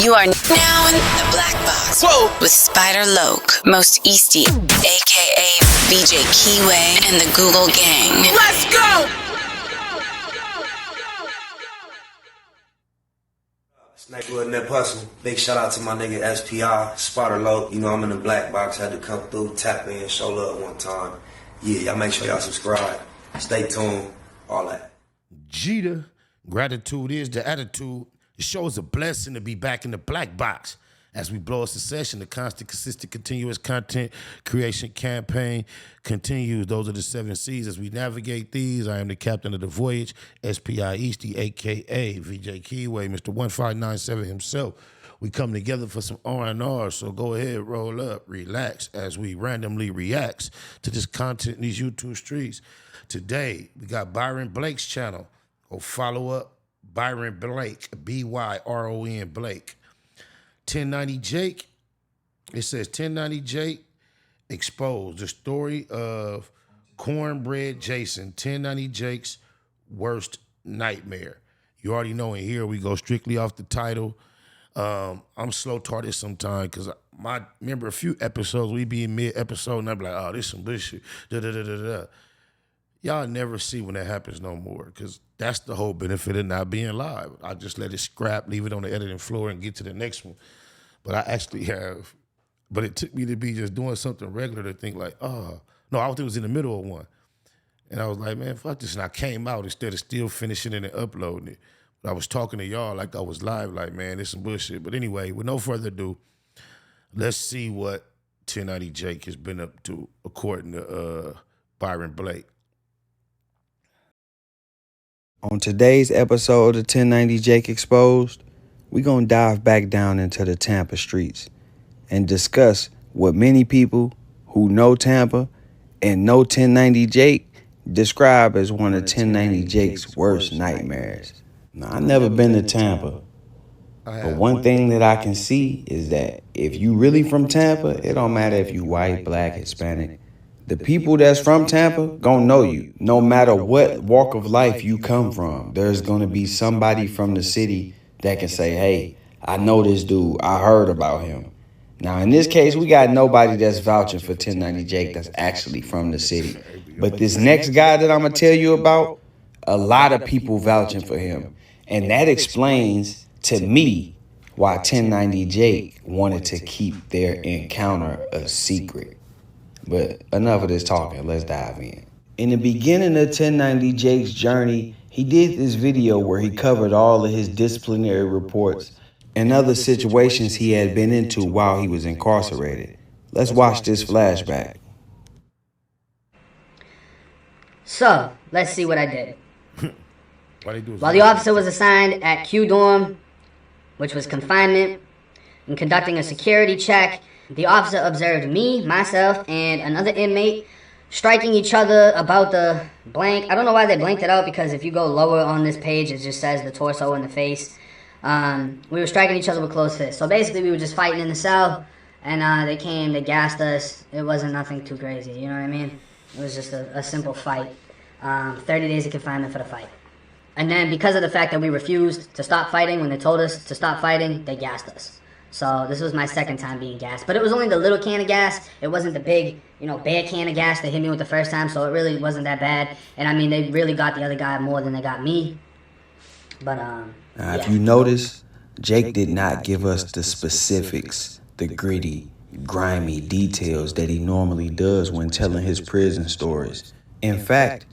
You are now in the Black Box. Whoa. With Spider Loke, Most Easty, a.k.a. VJ Keyway, and the Google Gang. Let's go! Snakewood and that hustle. Big shout out to my nigga SPI, Spider Loke. You know I'm in the Black Box. Had to come through, tap in, show love one time. Yeah, y'all make sure y'all subscribe. Stay tuned. All that. Jeter, gratitude is the attitude. The show is a blessing to be back in the Black Box as we blow a succession. The constant, consistent, continuous content creation campaign continues. Those are the 7 C's. As we navigate these, I am the captain of the voyage, SPI Easty, a.k.a. VJ Keyway, Mr. 1597 himself. We come together for some R&R, so go ahead, roll up, relax as we randomly react to this content in these YouTube streets. Today, we got Byron Blake's channel. Go follow up Byron Blake, B-Y-R-O-N Blake. 1090 Jake, it says 1090 Jake exposed the story of Cornbread Jason, 1090 Jake's worst nightmare. You already know in here we go strictly off the title. I'm slow-tarded sometimes because I remember a few episodes, we be in mid-episode and I'm like, oh, this some bullshit, da-da-da-da-da. Y'all never see when that happens no more because that's the whole benefit of not being live. I just let it scrap, leave it on the editing floor and get to the next one. But I actually have, but it took me to be just doing something regular to think like, oh, no, I was in the middle of one. And I was like, man, fuck this. And I came out instead of still finishing it and uploading it. But I was talking to y'all like I was live, like, man, this some bullshit. But anyway, with no further ado, let's see what 1090 Jake has been up to according to Byron Blake. On today's episode of 1090 Jake Exposed, we're going to dive back down into the Tampa streets and discuss what many people who know Tampa and know 1090 Jake describe as one of 1090 Jake's worst nightmares. Now, I've never been to Tampa, but one thing that I can see is that if you really from Tampa, it don't matter if you white, black, Hispanic. The people that's from Tampa gonna know you. No matter what walk of life you come from, there's gonna be somebody from the city that can say, hey, I know this dude, I heard about him. Now, in this case, we got nobody that's vouching for 1090 Jake that's actually from the city. But this next guy that I'm gonna tell you about, a lot of people vouching for him. And that explains to me why 1090 Jake wanted to keep their encounter a secret. But enough of this talking, let's dive in. In the beginning of 1090 Jake's journey, he did this video where he covered all of his disciplinary reports and other situations he had been into while he was incarcerated. Let's watch this flashback. So, let's see what I did. While the officer was assigned at Q Dorm, which was confinement, and conducting a security check, the officer observed me, myself, and another inmate striking each other about the blank. I don't know why they blanked it out because if you go lower on this page, it just says the torso and the face. We were striking each other with closed fists. So basically, we were just fighting in the cell, and they came, they gassed us. It wasn't nothing too crazy, you know what I mean? It was just a simple fight. 30 days of confinement for the fight. And then because of the fact that we refused to stop fighting, when they told us to stop fighting, they gassed us. So this was my second time being gassed. But it was only the little can of gas. It wasn't the big, bad can of gas that hit me with the first time. So it really wasn't that bad. And I mean, they really got the other guy more than they got me. But, now, if you notice, Jake did not give us the specifics, the gritty, grimy details that he normally does when telling his prison stories. In fact,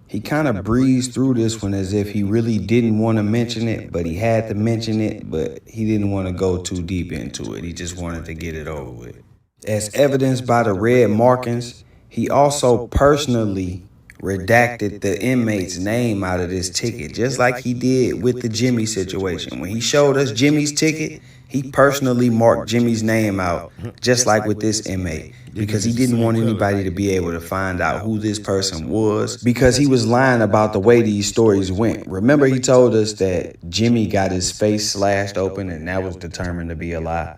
he kind of breezed through this one as if he really didn't want to mention it, but he had to mention it, but he didn't want to go too deep into it. He just wanted to get it over with. As evidenced by the red markings, he also personally redacted the inmate's name out of this ticket, just like he did with the Jimmy situation. When he showed us Jimmy's ticket, he personally marked Jimmy's name out, just like with this inmate, because he didn't want anybody to be able to find out who this person was, because he was lying about the way these stories went. Remember, he told us that Jimmy got his face slashed open, and that was determined to be a lie.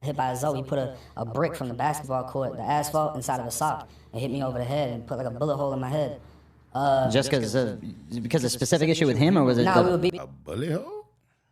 Hit by a Zoe, he put a brick from the basketball court, the asphalt, inside of a sock, and hit me over the head and put like a bullet hole in my head. Just because of specific issue with him, or was it? No, it would be a bullet hole.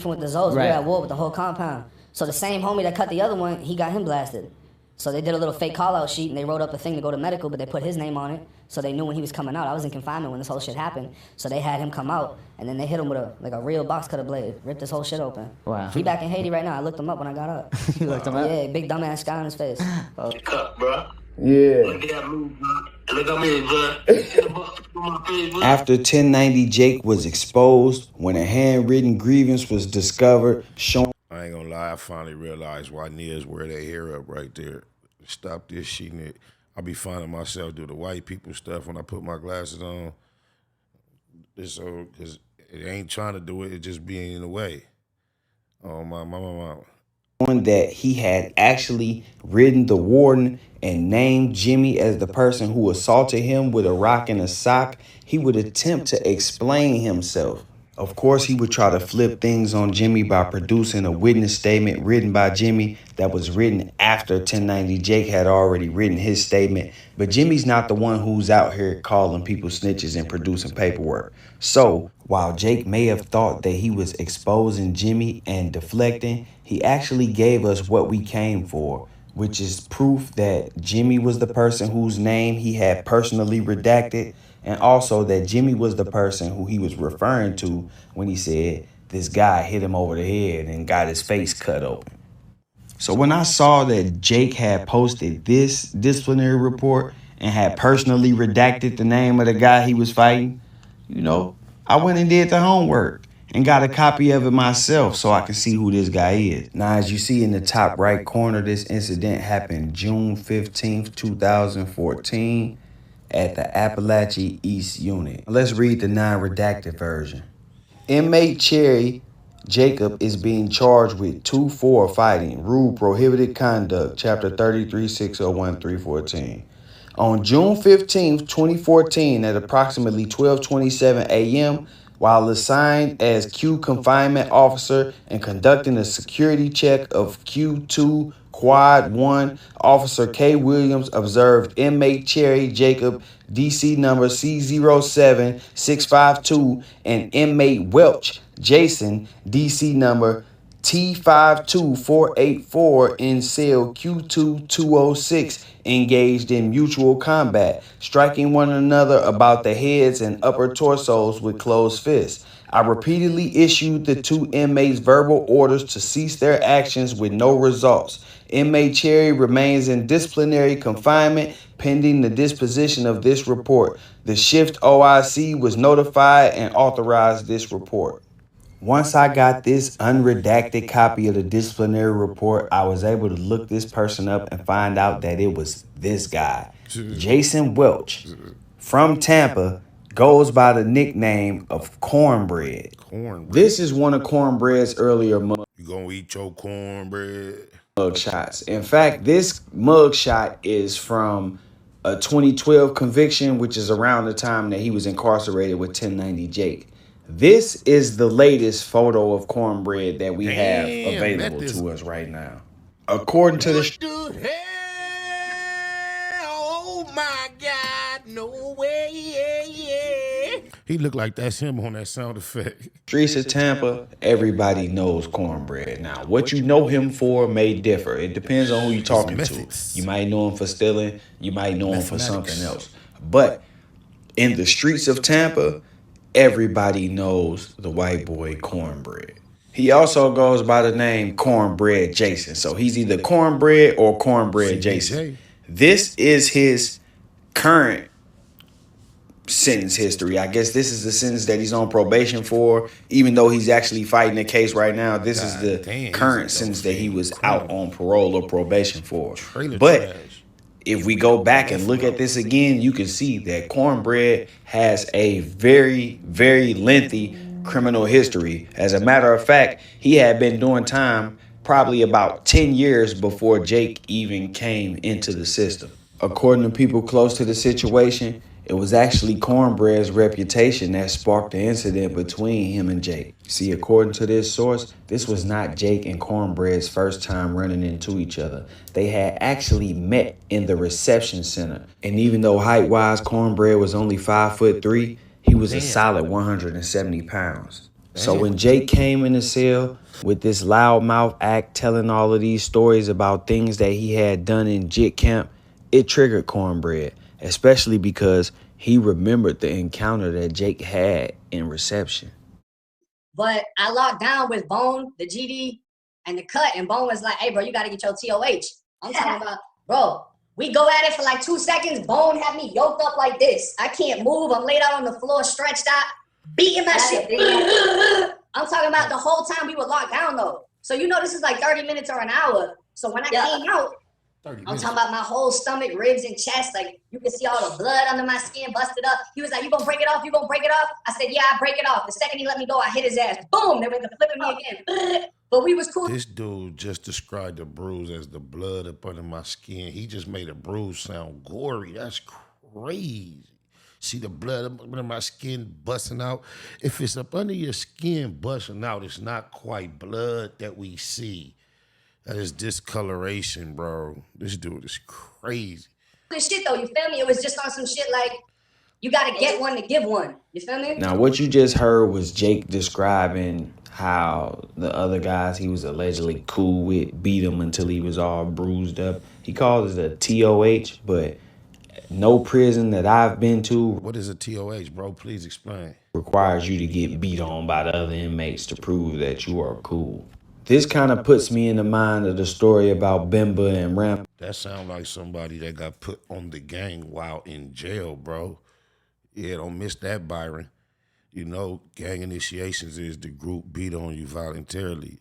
With the Zoes, we were at war with the whole compound. So the same homie that cut the other one, he got him blasted. So they did a little fake call-out sheet, and they wrote up a thing to go to medical, but they put his name on it, so they knew when he was coming out. I was in confinement when this whole shit happened, so they had him come out, and then they hit him with a real box cutter blade, ripped this whole shit open. Wow. He back in Haiti right now. I looked him up when I got up. You looked him up? Yeah, big dumbass sky on his face. Cut, bro. Yeah. After 1090 Jake was exposed, when a handwritten grievance was discovered, showing. I ain't gonna lie, I finally realized why Nia's wear their hair up right there. Stop this shit. I'll be finding myself do the white people stuff when I put my glasses on. It's so, cause it ain't trying to do it, it just being in the way. Oh my mama. That he had actually ridden the warden and named Jimmy as the person who assaulted him with a rock and a sock, he would attempt to explain himself. Of course, he would try to flip things on Jimmy by producing a witness statement written by Jimmy that was written after 1090 Jake had already written his statement. But Jimmy's not the one who's out here calling people snitches and producing paperwork. So, while Jake may have thought that he was exposing Jimmy and deflecting, he actually gave us what we came for, which is proof that Jimmy was the person whose name he had personally redacted, and also that Jimmy was the person who he was referring to when he said this guy hit him over the head and got his face cut open. So when I saw that Jake had posted this disciplinary report and had personally redacted the name of the guy he was fighting, I went and did the homework and got a copy of it myself so I can see who this guy is. Now, as you see in the top right corner, this incident happened June 15th, 2014 at the Appalachia East Unit. Let's read the non-redacted version. Inmate Cherry Jacob is being charged with 2-4 fighting, rude prohibited conduct, chapter 33, 601, 314. On June 15th, 2014 at approximately 12:27 a.m., while assigned as Q confinement officer and conducting a security check of Q2 Quad 1, Officer K. Williams observed inmate Cherry Jacob, DC number C07652, and inmate Welch Jason, DC number T52484 in cell Q2206, engaged in mutual combat, striking one another about the heads and upper torsos with closed fists. I repeatedly issued the two inmates verbal orders to cease their actions with no results. Inmate Cherry remains in disciplinary confinement pending the disposition of this report. The shift OIC was notified and authorized this report. Once I got this unredacted copy of the disciplinary report, I was able to look this person up and find out that it was this guy, Jason Welch, from Tampa, goes by the nickname of Cornbread. This is one of Cornbread's earlier You gonna eat your cornbread? Mugshots. In fact, this mugshot is from a 2012 conviction, which is around the time that he was incarcerated with 1090 Jake. This is the latest photo of Cornbread that we have available to us right now. According to the oh my God, no way, He looked like that's him on that sound effect. Streets of Tampa, everybody knows Cornbread. Now, what you know him for may differ. It depends on who you're talking to. You might know him for stealing. You might know him for something else. But in the streets of Tampa, everybody knows the white boy Cornbread. He also goes by the name Cornbread Jason. So he's either Cornbread or Cornbread Jason. This is his current sentence history. I guess this is the sentence that he's on probation for, even though he's actually fighting a case right now. This is the current sentence that he was out on parole or probation for. But if we go back and look at this again, you can see that Cornbread has a very, very lengthy criminal history. As a matter of fact, he had been doing time probably about 10 years before Jake even came into the system. According to people close to the situation, it was actually Cornbread's reputation that sparked the incident between him and Jake. See, according to this source, this was not Jake and Cornbread's first time running into each other. They had actually met in the reception center. And even though height-wise Cornbread was only 5'3", he was a solid 170 pounds. So when Jake came in the cell with this loudmouth act telling all of these stories about things that he had done in JIT camp, it triggered Cornbread, especially because he remembered the encounter that Jake had in reception. But I locked down with Bone, the GD, and the cut, and Bone was like, hey, bro, you got to get your TOH. I'm talking about, bro, we go at it for like 2 seconds. Bone had me yoked up like this. I can't move. I'm laid out on the floor, stretched out, beating my shit. I'm talking about the whole time we were locked down, though. So, you know, this is like 30 minutes or an hour. So when I came out, I'm talking about my whole stomach, ribs, and chest. Like, you can see all the blood under my skin busted up. He was like, you gonna break it off? You gonna break it off? I said, yeah, I break it off. The second he let me go, I hit his ass. Boom! They went to flipping me again. But we was cool. This dude just described the bruise as the blood up under my skin. He just made a bruise sound gory. That's crazy. See the blood up under my skin busting out? If it's up under your skin busting out, it's not quite blood that we see. That is discoloration, bro. This dude is crazy. This shit though, you feel me? It was just on some shit like, you gotta get one to give one. You feel me? Now, what you just heard was Jake describing how the other guys he was allegedly cool with beat him until he was all bruised up. He calls it a TOH, but no prison that I've been to What is a TOH, bro? Please explain. requires you to get beat on by the other inmates to prove that you are cool. This kind of puts me in the mind of the story about Bimba and Ramp. That sounds like somebody that got put on the gang while in jail, bro. Yeah, don't miss that, Byron. You know, gang initiations is the group beat on you voluntarily.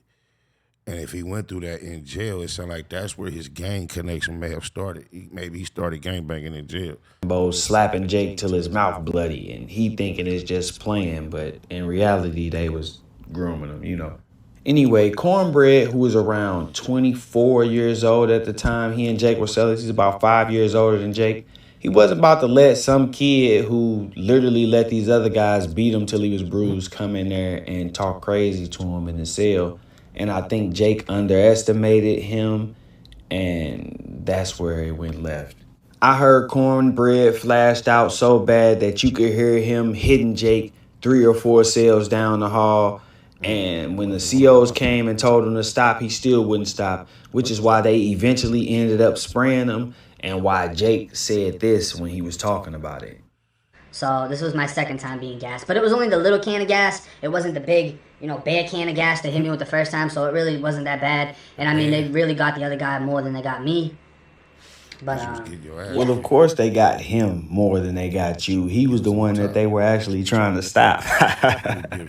And if he went through that in jail, it sounds like that's where his gang connection may have started. Maybe he started gang banging in jail. Bo slapping Jake till his mouth bloody, and he thinking it's just playing, but in reality, they was grooming him, you know. Anyway, Cornbread, who was around 24 years old at the time he and Jake were sellers, he's about 5 years older than Jake. He wasn't about to let some kid who literally let these other guys beat him till he was bruised come in there and talk crazy to him in the cell. And I think Jake underestimated him, and that's where it went left. I heard Cornbread flashed out so bad that you could hear him hitting Jake 3 or 4 cells down the hall. And when the COs came and told him to stop, he still wouldn't stop, which is why they eventually ended up spraying him and why Jake said this when he was talking about it. So this was my second time being gassed, but it was only the little can of gas. It wasn't the big, bad can of gas that hit me with the first time, so it really wasn't that bad. And I mean, they really got the other guy more than they got me. But well, of course they got him more than they got you. He was the one that they were actually trying to stop.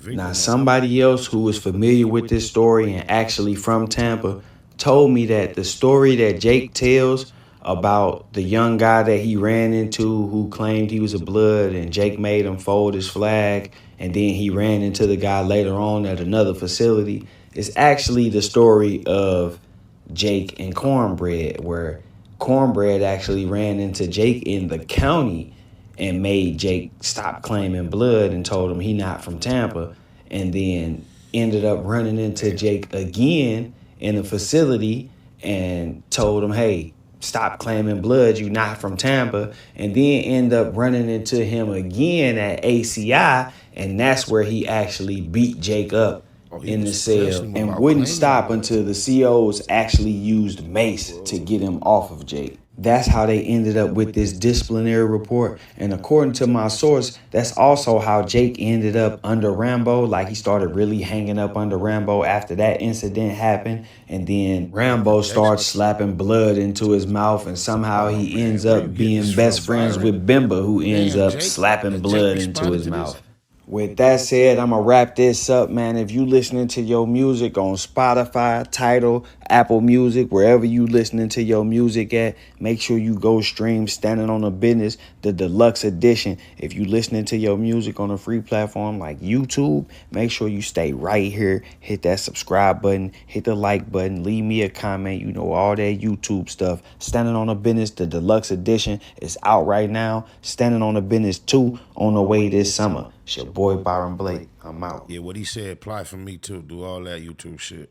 Now, somebody else who was familiar with this story and actually from Tampa told me that the story that Jake tells about the young guy that he ran into who claimed he was a blood and Jake made him fold his flag and then he ran into the guy later on at another facility is actually the story of Jake and Cornbread, where Cornbread actually ran into Jake in the county and made Jake stop claiming blood and told him he not from Tampa, and then ended up running into Jake again in the facility and told him, hey, stop claiming blood, you not from Tampa, and then end up running into him again at ACI, and that's where he actually beat Jake up in the cell and wouldn't stop until the COs actually used mace to get him off of Jake. That's how they ended up with this disciplinary report. And according to my source, that's also how Jake ended up under Rambo. Like, he started really hanging up under Rambo after that incident happened. And then Rambo starts slapping blood into his mouth. And somehow he ends up being best friends with Bimba, who ends up slapping blood into his mouth. With that said, I'm going to wrap this up, man. If you listening to your music on Spotify, Tidal, Apple Music, wherever you listening to your music at, make sure you go stream Standing on the Business, the deluxe edition. If you listening to your music on a free platform like YouTube, make sure you stay right here. Hit that subscribe button, hit the like button, leave me a comment. All that YouTube stuff. Standing on the Business, the deluxe edition is out right now. Standing on the Business 2 on the way this summer. It's your boy Byron Blake. I'm out. Yeah, what he said apply for me too. Do all that YouTube shit.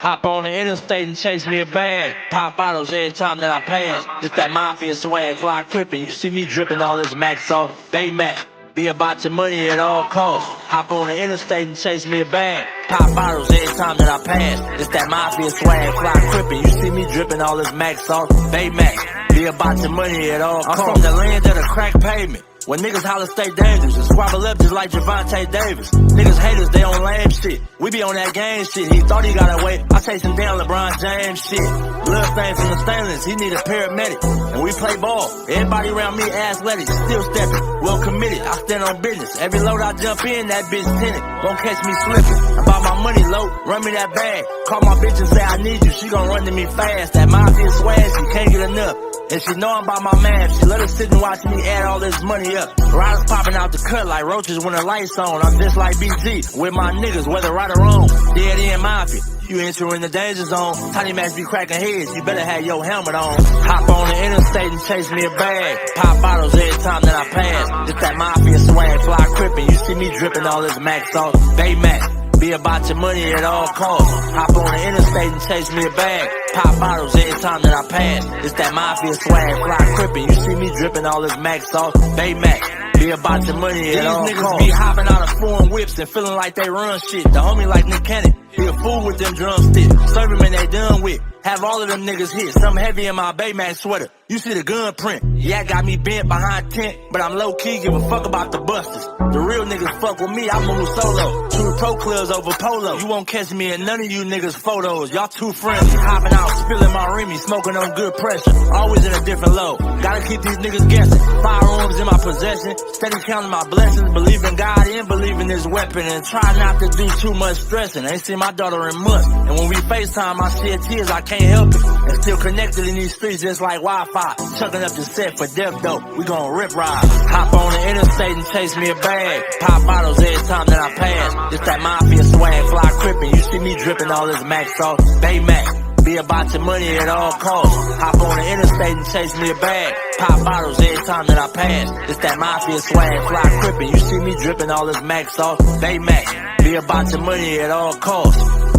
Hop on the interstate and chase me a bag. Pop bottles every time that I pass. Just that mafia swag, fly crippin'. You see me drippin' all this Max off Baymax. Be about your money at all costs. Hop on the interstate and chase me a bag. Pop bottles every time that I pass. It's that mafia swag, fly crippin'. You see me drippin' all this Max off Baymax. Be about your money at all costs. I'm from the land of the crack pavement. When niggas holler stay dangerous and squabble up just like Javante Davis. Niggas haters, they on lame shit. We be on that game shit. He thought he got away. I chase him down LeBron James shit. Blood stain from the stainless, he need a paramedic. And we play ball. Everybody around me athletic, still stepping, well committed. I stand on business. Every load I jump in, that bitch tinted. Won't catch me slipping. About my money low, run me that bag. Call my bitch and say I need you. She gon' run to me fast. That mafia swag, she can't get enough. And she know I'm about my man. She let her sit and watch me add all this money up. Riders popping out the cut like roaches when the lights on. I'm just like BG with my niggas, whether right or wrong. Dead in mafia, you entering the danger zone. Tiny Macs be cracking heads, you better have your helmet on. Hop on the interstate and chase me a bag. Pop bottles every time that I pass. Just that mafia swag, fly crippin'. You see me dripping all this Max off Baymax. Be about your money at all costs. Hop on the interstate and chase me a bag. Pop bottles every time that I pass. It's that mafia swag, fly crippin'. You see me dripping all this Max off Baymax. Be about your money at all costs. These niggas be hopping out of foreign whips and feeling like they run shit. The homie like Nick Cannon, he a fool with them drumsticks. Serve him and they done with. Have all of them niggas hit. Something heavy in my Baymax sweater. You see the gun print. Yeah, got me bent behind tent, but I'm low key, give a fuck about the busters. The real niggas fuck with me, I move solo. Two pro clubs over polo. You won't catch me in none of you niggas photos. Y'all too friendly. Hopping out, spilling my Remy, smoking on good pressure. Always in a different low. Gotta keep these niggas guessing. Firearms in my possession. Steady counting my blessings. Believe in God and believe in this weapon. And try not to do too much stressing. Ain't seen my daughter in months. And when we FaceTime, I shed tears, I can't help it. And still connected in these streets just like Wi-Fi. Chucking up the set for death though. We gon' rip ride. Hop on the interstate and chase me a bag. Pop bottles every time that I pass. It's that mafia swag, fly crippin'. You see me dripping all this Max off Baymax. Be about your money at all costs. Hop on the interstate and chase me a bag. Pop bottles every time that I pass. It's that mafia swag, fly crippin'. You see me dripping all this Max off Baymax. Be about your money at all costs.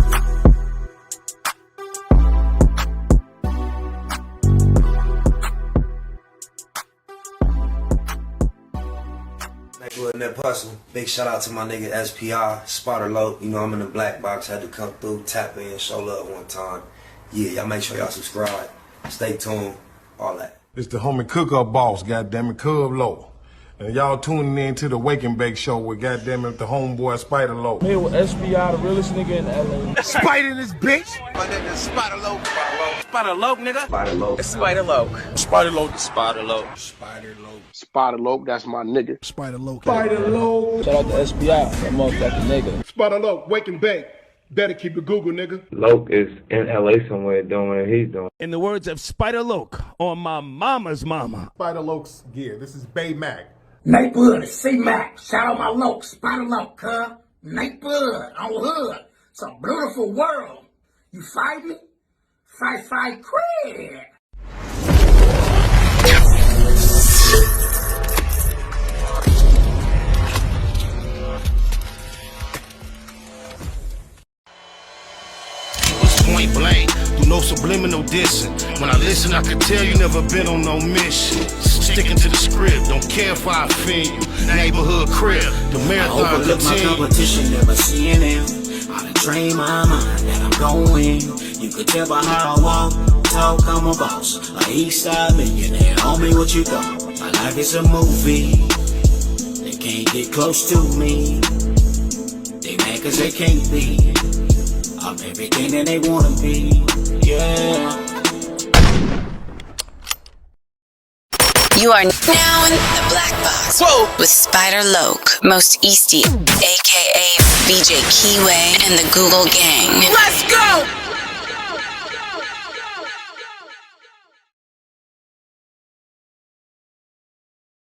In that puzzle, big shout out to my nigga SPI, Spotter Low. You know I'm in the black box, had to come through, tap in, show love one time. Yeah, y'all make sure y'all subscribe, stay tuned, all that. It's the homie cook-up boss, goddammit, Cub Low. And y'all tuning in to the Wake and Bake Show with goddammit the homeboy Spider Low. Here with SPI, the realest nigga in LA. Spider this bitch! My nigga is Spider Low. Spider Low, nigga. Spider Low. Spider Low. Spider Low. Spider Low. Spider Low. Spider Low, that's my nigga. Spider Low. Spider Low. Shout out to SPI, that motherfucking nigga. Spider Low, Wake and Bake. Better keep it Google, nigga. Loke is in LA somewhere doing what he's doing. In the words of Spider Loke on my mama's mama. Spider Loke's gear. This is Bay Mac. Nate Blood, C-Mac. Shout out my Loke, Spider Loke, huh? Nate Blood, on hood. It's a beautiful world. You fight me? Fight, Craig. Point blank, through no subliminal dissing. When I listen, I can tell you never been on no mission. Sticking to the script, don't care if I offend you. Neighborhood crib, the marathon I overlook my competition, never seeing them. I done train my mind that I'm going. You could tell by how I walk, talk, I'm a boss. A east side millionaire, homie, what you thought? My life is a movie. They can't get close to me. They mad cause they can't be. I'm everything that they wanna be, yeah. You are now in the black box. Whoa! With Spider Loke, Most Easty, aka BJ Keyway, and the Google Gang. Let's go!